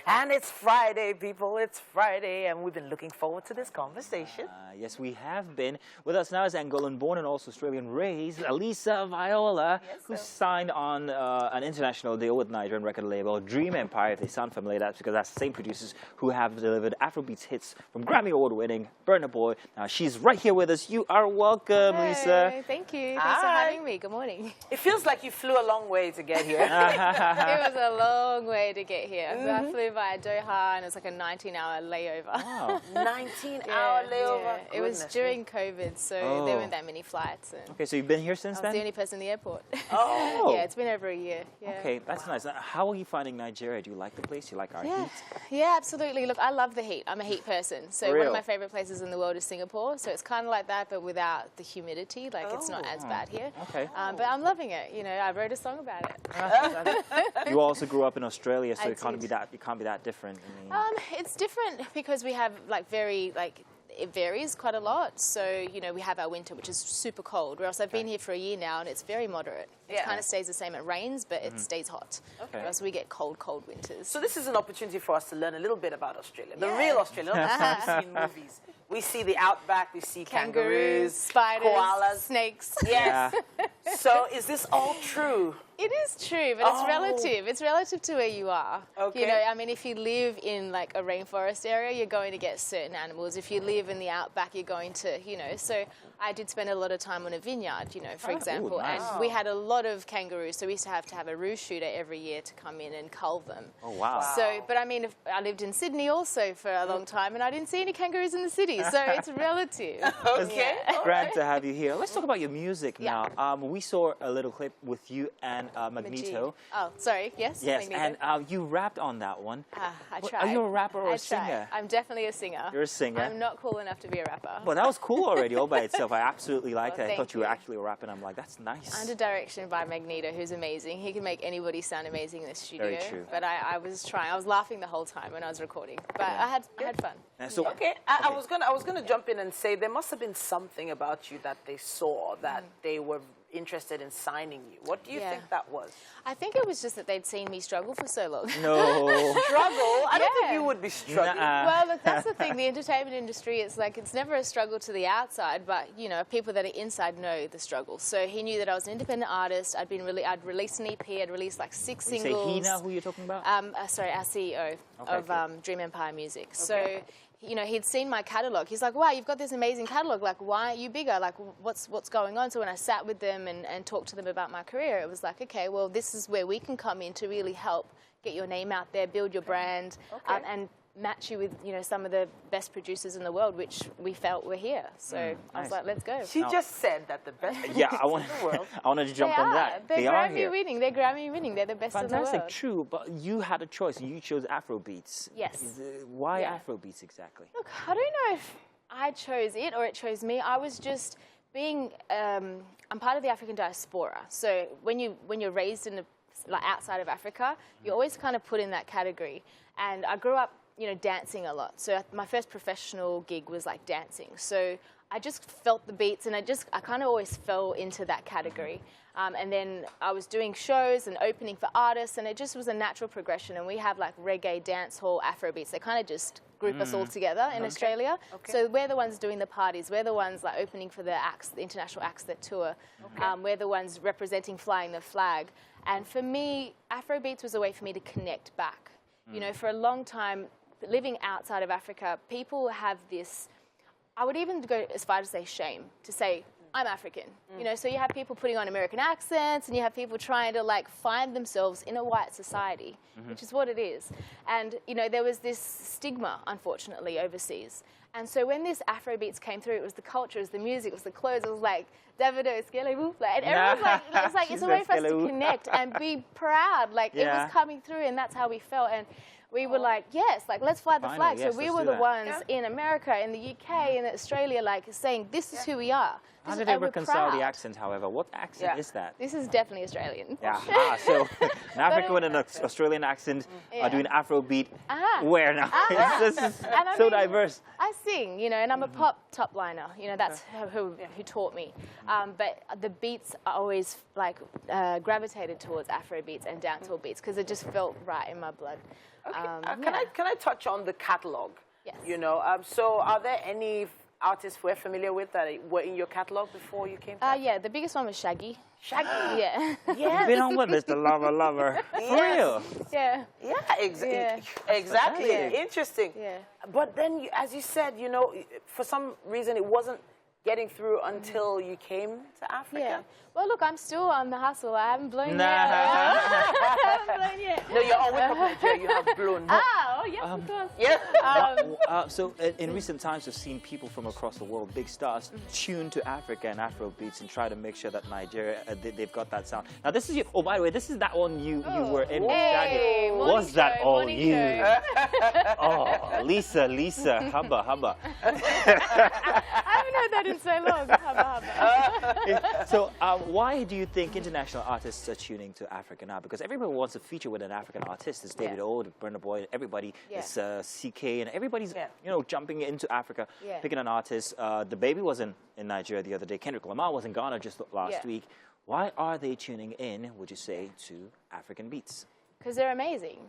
And it's Friday, people. It's Friday, and we've been looking forward to this conversation. Yes, we have been. With us now is Angolan-born and also Australian-raised Lisa Viola, who signed on an international deal with Nigerian record label Dream Empire. If they sound familiar, that's because that's the same producers who have delivered Afrobeats hits from Grammy Award-winning Burna Boy. Now, she's right here with us. You are welcome, Lisa. Thank you. Thanks for having me. Good morning. It feels like you flew a long way to get here. It was a long way to get here. So I flew via Doha, and it was like a 19-hour layover. Wow. 19-hour layover? Yeah. It was during COVID, so there weren't that many flights. Okay, so you've been here since then? I was the only person in the airport. Oh. Yeah, it's been over a year. Yeah. Okay, that's nice. How are you finding Nigeria? Do you like the place? Do you like our heat? Yeah, absolutely. Look, I love the heat. I'm a heat person. So one of my favorite places in the world is Singapore. So it's kind of like that, but without the humidity. Like, it's not as bad here. Okay. But I'm loving it. You know, I wrote a song about it. You also grew up in Australia, so I it can't be that different. I mean. It's different because we have it varies quite a lot. So, you know, we have our winter, which is super cold, whereas I've been here for a year now and it's very moderate. It kind of stays the same. It rains, but it stays hot. Okay. Whereas we get cold winters. So this is an opportunity for us to learn a little bit about Australia, the real Australia, not the stuff we see in movies. We see the outback, we see kangaroos, spiders, koalas, snakes. Yes. So is this all true? It is true, but it's relative. It's relative to where you are. Okay. You know, I mean, if you live in like a rainforest area, you're going to get certain animals. If you live in the outback, you're going to, you know. So I did spend a lot of time on a vineyard, you know, for example, nice. and we had a lot of kangaroos. So we used to have a roost shooter every year to come in and cull them. Oh, wow. So, but I mean, I lived in Sydney also for a long time, and I didn't see any kangaroos in the city. So it's relative. Okay. Glad to have you here. Let's talk about your music now. We saw a little clip with you and Magneto. Oh, sorry. Yes. Yes, Magneto. and you rapped on that one. I tried. Are you a rapper or a singer? I'm definitely a singer. You're a singer. I'm not cool enough to be a rapper. Well, that was cool already all by itself. I absolutely liked it. I thought you were you. actually a rapper, and I'm like, that's nice. Under direction by Magneto, who's amazing. He can make anybody sound amazing in the studio. Very true. But I was trying. I was laughing the whole time when I was recording. But I had fun. So, Okay, I was gonna jump in and say there must have been something about you that they saw that they were interested in signing you. What do you think that was? I think it was just that they'd seen me struggle for so long. No. Struggle? I don't think you would be struggling. Well, look, that's the thing. The entertainment industry, it's like it's never a struggle to the outside, but you know, people that are inside know the struggle. So he knew that I was an independent artist. I'd released an EP. I'd released like 6 singles. You say he now? Who you're talking about? Sorry, our CEO of Dream Empire Music. So. You know, he'd seen my catalogue. He's like, wow, you've got this amazing catalogue. Like, why aren't you bigger? Like, what's going on? So when I sat with them and talked to them about my career, it was like, okay, well, this is where we can come in to really help get your name out there, build your brand, and match you with, you know, some of the best producers in the world, which we felt were here. So I was like, let's go. She just said that the best producers in the world. I wanted to jump on that. They're Grammy winning. They're Grammy winning. They're the best in the world. Fantastic, true. But you had a choice. You chose Afrobeats. Yes. Why Afrobeats exactly? Look, I don't know if I chose it or it chose me. I was just being. I'm part of the African diaspora. So when you're raised in outside of Africa, you're always kind of put in that category. And I grew up, you know, dancing a lot. So my first professional gig was like dancing. So I just felt the beats, and I kind of always fell into that category. And then I was doing shows and opening for artists, and it just was a natural progression. And we have like reggae, dancehall, Afrobeats. They kind of just group us all together in Australia. Okay. So we're the ones doing the parties. We're the ones like opening for the acts, the international acts that tour. We're the ones representing, flying the flag. And for me, Afrobeats was a way for me to connect back. You know, for a long time, living outside of Africa, people have this, I would even go as far to say shame, to say, I'm African. You know, so you have people putting on American accents, and you have people trying to like find themselves in a white society, which is what it is. And, you know, there was this stigma, unfortunately, overseas. And so when this Afrobeats came through, it was the culture, it was the music, it was the clothes, it was like, Davido, Skelewu, and everyone's like, it's a way for us to connect and be proud. Like, it was coming through, and that's how we felt. And we were like, yes, like, let's fly the flag. Yes, so we were the ones in America, in the UK, in Australia, like, saying, this is who we are. How do they reconcile the accent, however? What accent is that? This is definitely Australian. Yeah, so an African with an Australian accent are doing Afrobeat. Where now? This is so diverse. I sing, you know, and I'm a pop top liner. You know, that's who taught me. But the beats are always like gravitated towards Afrobeats and dancehall beats because it just felt right in my blood. Okay. Can I touch on the catalog? Yes. You know, so are there any artists we're familiar with that were in your catalog before you came? Yeah, the biggest one was Shaggy. Shaggy. Yeah. Yeah. You've been on with Mr. Lover. For real. Yeah. Yeah, Yeah. Exactly. Yeah. Interesting. Yeah. But then, as you said, you know, for some reason it wasn't getting through until you came to Africa. Yeah. Well, look, I'm still on the hustle. I haven't blown Nah. yet. I haven't blown yet. No, you're always from Nigeria. You have blown. Oh, yes, of course. Yeah. So in recent times, we've seen people from across the world, big stars, tune to Africa and Afrobeats and try to make sure that Nigeria, they've got that sound. Now, this is your, oh, by the way, this is that one you were in with Hey, Shaggy. Was that all morning you? show. Oh, Lisa, hubba. I haven't heard that in so long. Hubba, hubba. So, why do you think international artists are tuning to Africa now? Because everybody wants to feature with an African artist. It's David O, Burna Boy, everybody. Yeah. It's CK, and everybody's you know, jumping into Africa, Yeah. picking an artist. The Baby was in Nigeria the other day. Kendrick Lamar was in Ghana just last week. Why are they tuning in, would you say, to African beats? Because they're amazing.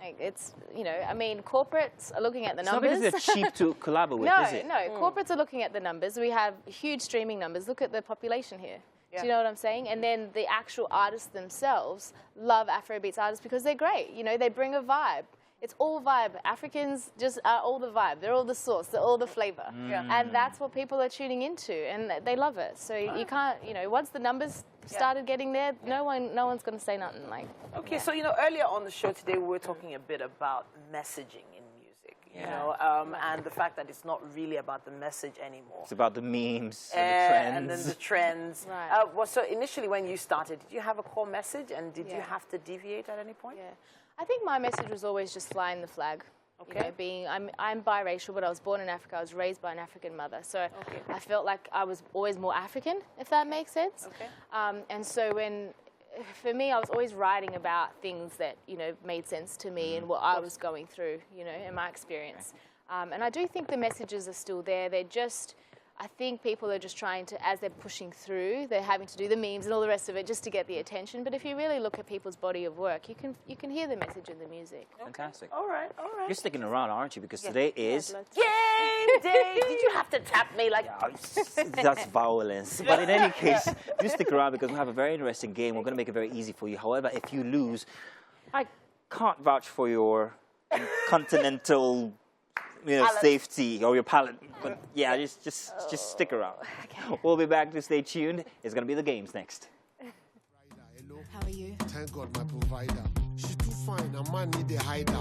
Like, it's, you know, I mean, corporates are looking at the It's not numbers. because they're cheap to collaborate with, is it? No, corporates are looking at the numbers. We have huge streaming numbers. Look at the population here. Do you know what I'm saying? And then the actual artists themselves love Afrobeats artists because they're great. You know, they bring a vibe. It's all vibe. Africans just are all the vibe. They're all the sauce. They're all the flavor. And that's what people are tuning into, and they love it. So you can't, you know, once the numbers started getting there, no one's going to say nothing. Like. Okay, so, you know, earlier on the show today, we were talking a bit about messaging in music, you know, and the fact that it's not really about the message anymore. It's about the memes and the trends. And then the trends. Right. Well, so initially when you started, did you have a core message, and did you have to deviate at any point? Yeah. I think my message was always just flying the flag. Okay. You know, I'm biracial, but I was born in Africa. I was raised by an African mother, so I felt like I was always more African, if that makes sense. Okay. And so for me, I was always writing about things that, you know, made sense to me and what I was going through, you know, in my experience. And I do think the messages are still there. They're just, I think people are just trying to, as they're pushing through, they're having to do the memes and all the rest of it just to get the attention. But if you really look at people's body of work, you can hear the message in the music. Fantastic. All right. You're sticking around, aren't you? Because today is Game day! Did you have to tap me like... That's violence. But in any case, you stick around because we have a very interesting game. We're going to make it very easy for you. However, if you lose, I can't vouch for your continental, you know, safety or your palate. But yeah, just stick around. Okay. We'll be back to stay tuned. It's going to be the games next. How are you? Thank God, my provider. She's too fine. A man need a hider.